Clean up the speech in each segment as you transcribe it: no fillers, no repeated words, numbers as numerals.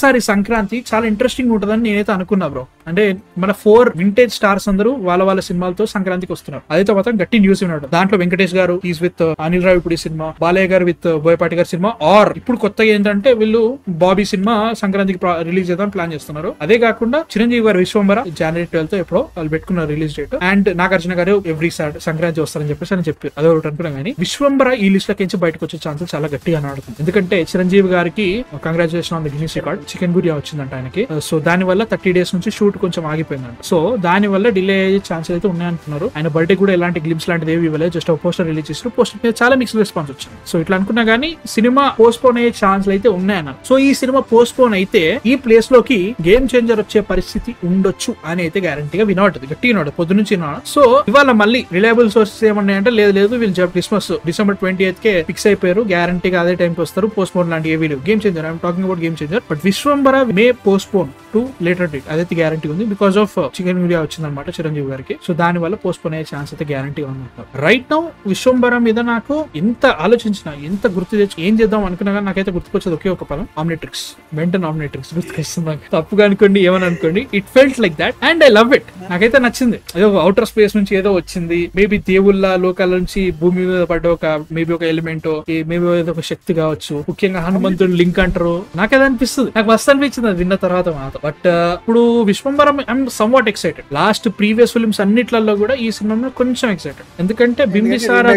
ఈసారి సంక్రాంతి చాలా ఇంట్రెస్టింగ్ ఉంటుందని నేనైతే అనుకున్నా బ్రో. అంటే మన 4 వింటేజ్ స్టార్స్ అందరూ వాళ్ళ సినిమాలతో సంక్రాంతికి వస్తున్నారు. అదైతే మాత్రం గట్టి న్యూస్ ఉన్నాడు. దాంట్లో వెంకటేష్ గారు is with Anil Ravipudi cinema, Balayya గారు విత్ బోయపాటి గారి సినిమా, ఆర్ ఇప్పుడు కొత్తగా ఏంటంటే వీళ్ళు బాబీ సినిమా సంక్రాంతికి రిలీజ్ చేద్దాం ప్లాన్ చేస్తున్నారు. అదే కాకుండా చిరంజీవి గారు విశ్వంబర January 12th ఎప్పుడో వాళ్ళు పెట్టుకున్న రిలీజ్ డేట్. అండ్ నాగార్జున గారు ఎవ్రీ సంక్రాంతి వస్తారని చెప్పేసి అని చెప్పారు. అదే ఒకటి అనుకున్నాం. కానీ విశ్వంబర ఈ లిస్ట్ లోకి బయటకు వచ్చే ఛాన్సెస్ చాలా గట్టిగా ఆడుతుంది. ఎందుకంటే చిరంజీవి గారికి congratulation on the Guinness record, చికెన్ గురియా వచ్చిందంట ఆయనకి. సో దాని వల్ల 30 days నుంచి షూట్ కొంచెం ఆగిపోయిందంట. సో దాని వల్ల డిలే అయ్యే ఛాన్సెస్ అయితే ఉన్నాయంటున్నారు. ఆయన బర్త్డే కూడా ఎలాంటి గ్లిమ్స్ లాంటిది ఏవి ఇవ్వలేదు, జస్ట్ ఒక పోస్టర్ రిలీజ్ చేస్తారు. పోస్టర్ మీద చాలా మిక్స్డ్ రెస్పాన్స్ వచ్చింది. సో ఇట్లా అనుకున్నా గానీ సినిమా పోస్ట్ పోన్ అయ్యే ఛాన్సెస్ అయితే ఉన్నాయన్నారు. సో ఈ సినిమా పోస్ట్ పోన్ అయితే ఈ ప్లేస్ లోకి గేమ్ చేంజర్ వచ్చే పరిస్థితి ఉండొచ్చు అని అయితే గ్యారంటీగా వినబడుతుంది, గట్టిగా వినబడుతుంది పొద్దు నుంచి. సో ఇవాళ మళ్ళీ రిలయబుల్ సోర్సెస్ ఏమన్నాయంటే లేదు వీళ్ళు క్రిస్మస్ December 20th కే ఫిక్స్ అయిపోయారు, గ్యారంటీగా అదే టైంకి వస్తారు, పోస్ట్ పోన్ లాంటి ఏవీ లేవు. Game changer, I'm talking about game changer. But Vishwambhara May post phone to later date, అదైతే గ్యారంటీ ఉంది. బికాస్ ఆఫ్ చికెన్ గురియా వచ్చిందనమాట చిరంజీవి గారికి. సో దాని వల్ల పోస్ట్ పోన్ అయ్యే ఛాన్స్ అయితే గ్యారంటీ ఉంది. రైట్ నౌ విశ్వంబర మీద నాకు ఎంత ఆలోచించిన, ఎంత గుర్తు తెచ్చి ఏం చేద్దాం అనుకున్నా కానీ నాకైతే గుర్తుకొచ్చేది ఒకే ఒక పదం, ఆమ్నిట్రిక్స్. వెంటనే ఆమ్నిట్రిక్స్ గుర్తుకొస్తుంది. తప్పుగా అనుకోండి, ఏమని అనుకోండి, it felt like that and I love it. నాకైతే నచ్చింది. ఏదో అవుటర్ స్పేస్ నుంచి ఏదో వచ్చింది, మేబీ దేవుళ్ళ లోకాల నుంచి భూమి మీద పడ్డ ఒక మేబీ ఒక ఎలిమెంట్, మేబీ ఏదో ఒక శక్తి కావచ్చు. ముఖ్యంగా హనుమంతుడు లింక్ అంటారు. నాకదే అనిపిస్తుంది, నాకు మస్తు అనిపించింది అది విన్న తర్వాత మాత్రం. బట్ ఇప్పుడు Vishwambhara I'm somewhat excited. Last previous films అన్నిట్లలో కూడా ఈ సినిమా కొంచెం ఎక్సైటెడ్. ఎందుకంటే బింబిసారా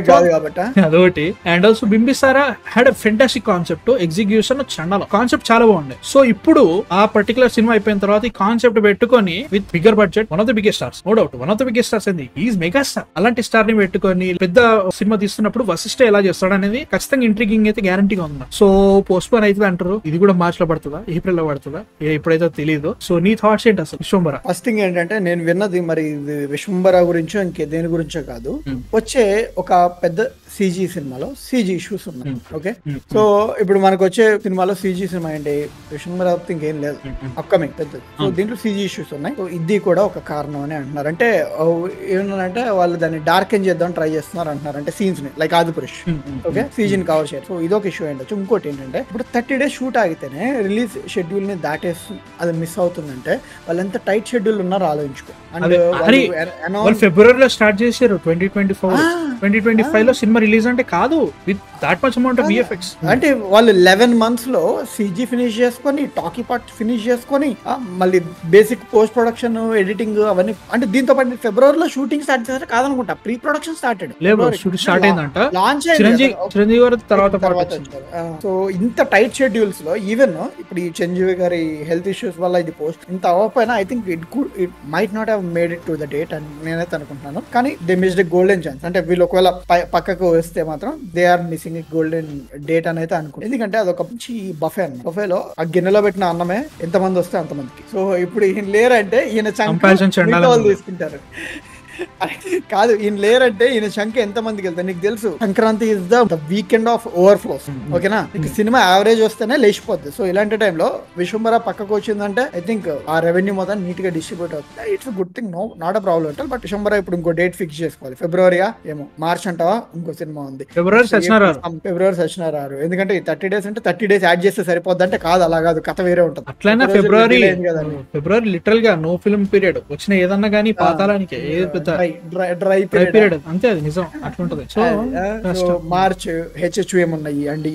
అదొకటి, and also Bimbisara had a fantastic concept, execution చండాల కాన్సెప్ట్ చాలా బాగుంది. సో ఇప్పుడు ఆ పర్టికులర్ సినిమా అయిపోయిన తర్వాత ఈ కాన్సెప్ట్ పెట్టుకొని with bigger budget, one of the biggest stars, no doubt one of the biggest stars ఏంది, ఈజ్ మెగా స్టార్. అలాంటి స్టార్ ని పెట్టుకొని పెద్ద సినిమా తీస్తున్నప్పుడు వశిష్ఠ ఎలా చేస్తాడు అనేది ఖచ్చితంగా ఇంట్రిగింగ్ అయితే గ్యారంటీగా ఉంది. సో పోస్ట్ పోన్ అయితే అంటారు, ఇది కూడా మార్చ్ లో పడుతుందా, ఏప్రిల్ లో పడుతుందా, ఎప్పుడైతే తెలియదు. సో నీ థాట్స్ ఏంటి అసలు విశ్వంబర? ఫస్ట్ థింగ్ ఏంటంటే నేను విన్నది మరి విశ్వంబర గురించో ఇంకే దేని గురించో కాదు, వచ్చే ఒక పెద్ద CG సినిమాలో CG ఇష్యూస్ ఉన్నాయి. ఓకే, సో ఇప్పుడు మనకు వచ్చే సినిమాలో CG సినిమా ఏంటి, విశ్వంబర ఇంకేం లేదు అప్కమింగ్ పెద్దది. సో దీంట్లో CG ఇష్యూస్ ఉన్నాయి. సో ఇది కూడా ఒక కారణం అని అంటున్నారు. అంటే ఏమన్నారంటే వాళ్ళు దాన్ని డార్కెన్ చేద్దాం ట్రై చేస్తున్నారు అంటున్నారు. అంటే సీన్స్ ని లైక్ ఆదిపురుష్ ఓకే CGని కవర్ చేయరు. సో ఇదొక ఇష్యూ ఏంటచ్చు. ఇంకోటి ఏంటంటే ఇప్పుడు 30 days షూట్ ఆగితేనే రిలీజ్ షెడ్యూల్ ని దాటేసి అది మిస్ అవుతుందంటే వాళ్ళు ఎంత టైట్ షెడ్యూల్ ఉన్నారో ఆలోచించుకో. అండ్ ఫిబ్రవరిలో స్టార్ట్ చేశారు 2025 లో సినిమా రిలీజ్ అంటే కాదు with that much amount of VFX. అంటే వాళ్ళు 11 months లో CG ఫినిష్ చేసుకొని, టాకీ పార్ట్ ఫినిష్ చేసుకొని, మళ్ళీ బేసిక్ పోస్ట్ ప్రొడక్షన్ ఎడిటింగ్ అవన్నీ. అంటే దీంతో పాటు ఫిబ్రవరిలో షూటింగ్ స్టార్ట్ చేశారు కాదనుకుంటా, ప్రీ ప్రొడక్షన్ స్టార్ట్ అయిందంట, లాంచ్ చిరంజీవి గారు తర్వాత. సో ఇంత టైట్ షెడ్యూల్స్ లో ఈవెన్ ఇప్పుడు ఈ చిరంజీవి గారి హెల్త్ ఇష్యూస్ వల్ల ఇది పోస్ట్ ఇంత అవ్వకపోయినా I think it might not have made it to the date అని నేనైతే అనుకుంటున్నాను. కానీ they missed a golden chance. అంటే వీళ్ళు ఒకవేళ పక్కకు వస్తే మాత్రం they are missing a golden date అని అయితే అనుకుంటాను. ఎందుకంటే అదొక మంచి బఫే అన్న. బఫేలో ఆ గిన్నెలో పెట్టిన అన్నమే ఎంతమంది వస్తే అంతమందికి. సో ఇప్పుడు ఈయన లేరంటే ఈయన వాళ్ళు తీసుకుంటారు. కాదు, ఈయన లేరంటే ఈయన శంఖ ఎంత మందికి వెళ్తాయి నీకు తెలుసు. Sankranti is the weekend of overflows. ఓకేనా, నీకు సినిమా యావరేజ్ వస్తేనే లేచిపోద్ది. సో ఇలాంటి టైంలో విశ్వంబర పక్కకు వచ్చిందంటే ఐ థింక్ ఆ రెవెన్యూ మొత్తం నీట్ గా డిస్ట్రిబ్యూట్ అవుతుంది. It's good thing, not a problem అంటే. బట్ విశ్వంబర ఇప్పుడు ఇంకో డేట్ ఫిక్స్ చేసుకోవాలి. ఫిబ్రవరియా ఏమో, మార్చ్ అంటావా, ఇంకో సినిమా ఉంది ఫిబ్రవరి సచ్చినారు. ఎందుకంటే 30 days అంటే 30 days యాడ్ చేస్తే సరిపోద్ది అంటే కాదు, అలా కాదు, కథ వేరే ఉంటుంది. అట్లనే ఫిబ్రవరి లిటరల్ గా నో ఫిల్మ్ పీరియడ్ వచ్చిన ఏదన్నా కానీ పాతాళానికి డ్రై పీరియడ్ అంతే, అది నిజం అట్లుంటది. సో మార్చ్ HHM ఉన్నాయి. అండ్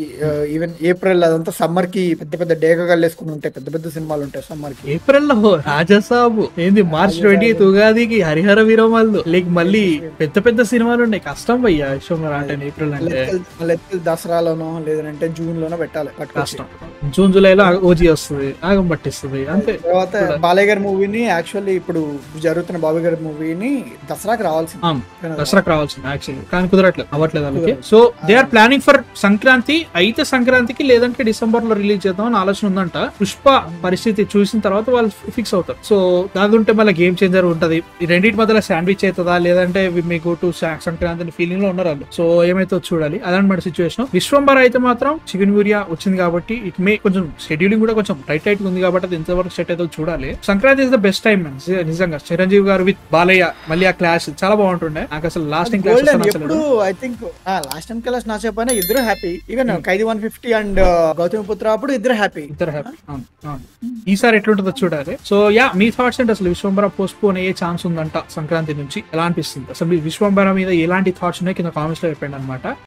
ఈవెన్ ఏప్రిల్ అదంతా సమ్మర్ కి పెద్ద పెద్ద డేగలు వేసుకుని ఉంటాయి, పెద్ద పెద్ద సినిమాలు ఉంటాయి సమ్మర్ కి. ఏప్రిల్ లో రాజసాబు ఏంది, మార్చ్ 20th ఉగాదికి హరిహర వీరమల్లు, లేక మళ్ళీ పెద్ద పెద్ద సినిమాలు ఉన్నాయి. కష్టం భయ్యా విశ్వంబర అంటే. ఏప్రిల్ అంటే దసరాలోనో లేదంటే జూన్ లోనో పెట్టాలి, కష్టం. జూన్ జూలైలో ఓజీ వస్తుంది, ఆగం పట్టిస్తుంది అంతే. తర్వాత బాలయ్య గారి మూవీని యాక్చువల్లీ ఇప్పుడు జరుగుతున్న బాబు గారి మూవీని దసరాకి రావాల్సింది యాక్చువల్లీ, కానీ కుదరట్లేదు, అవ్వట్లేదు వాళ్ళకి. So they are planning for Sankranti. అయితే సంక్రాంతికి లేదంటే డిసెంబర్ లో రిలీజ్ చేద్దాం అని ఆలోచన ఉందంట. పుష్ప పరిస్థితి చూసిన తర్వాత వాళ్ళు ఫిక్స్ అవుతారు. సో దాని ఉంటే మళ్ళీ గేమ్ చేంజర్ ఉంటది. ఈ రెండింటి మధ్యలో శాండ్విచ్ అవుతుందా లేదంటే మీకు టు సంక్రాంతి ఫీలింగ్ లో ఉన్నారు వాళ్ళు. సో ఏమైతే చూడాలి, అదనమాట సిచ్యువేషన్. విశ్వంబర అయితే మాత్రం చికెన్ గురియా వచ్చింది కాబట్టి ఇట్ మే కొంచెం షెడ్యూలింగ్ కూడా కొంచెం టైట్ ఉంది కాబట్టి అది ఎంతవరకు సెట్ అయితే చూడాలి. Sankranti is the best time నిజంగా. చిరంజీవి గారు విత్ బాలయ్య మళ్ళీ ఆ క్లాష్ చాలా బాగుంటుండే. నాకు అసలు లాస్ట్ టైం క్లాష్ గోల్డెన్ ఎప్పుడు ఐ థింక్ లాస్ట్ టైం కలాస్ నా చెప్పైనా ఇద్దరు happy. Even Khaidi 150 and Gautamiputra అప్పుడు ఇద్దరు హ్యాపీ. ఈసారి ఎట్లుంటుందో చూడాలి. సో యా, మీ థాట్స్ అంటే అసలు విశ్వంబర పోస్ట్పోన్ అయ్యే ఛాన్స్ ఉందంట సంక్రాంతి నుంచి, ఎలా అనిపిస్తుంది అసలు? విశ్వంబర మీద ఎలాంటి థాట్స్ ఉన్నాయి కింద కామెంట్స్ లో చెప్పండి అనమాట.